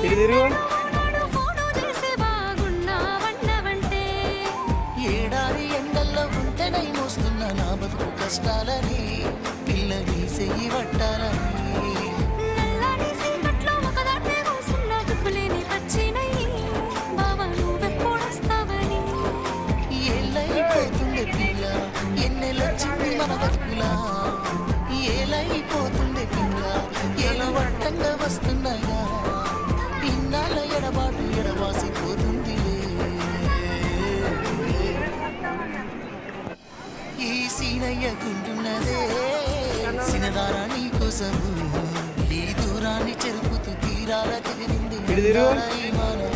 ఇటు తిరుగు. ఏడాది ఎండల్లో ఉంటేనై మోస్తున్న నా బతుకు కష్టాలని పిల్ల వీసేయి పట్టాలని ఏళ్ళైపోతుంది పిల్ల ఎన్నెలొచ్చింది మన బతుకులా ఏలైపోతుంది పిల్ల ఏలవట్టంగా వస్తున్నాయా పిన్నాల ఎడబాటు ఎడవాసిపోతుంది ఈ సీనయ్య గుంటున్నదే సినదారా నీ కోసము ఈ దూరాన్ని చెరుపుతూ తీరాల తిరిగింది ఇటు తిరుగు. ఈ మానవ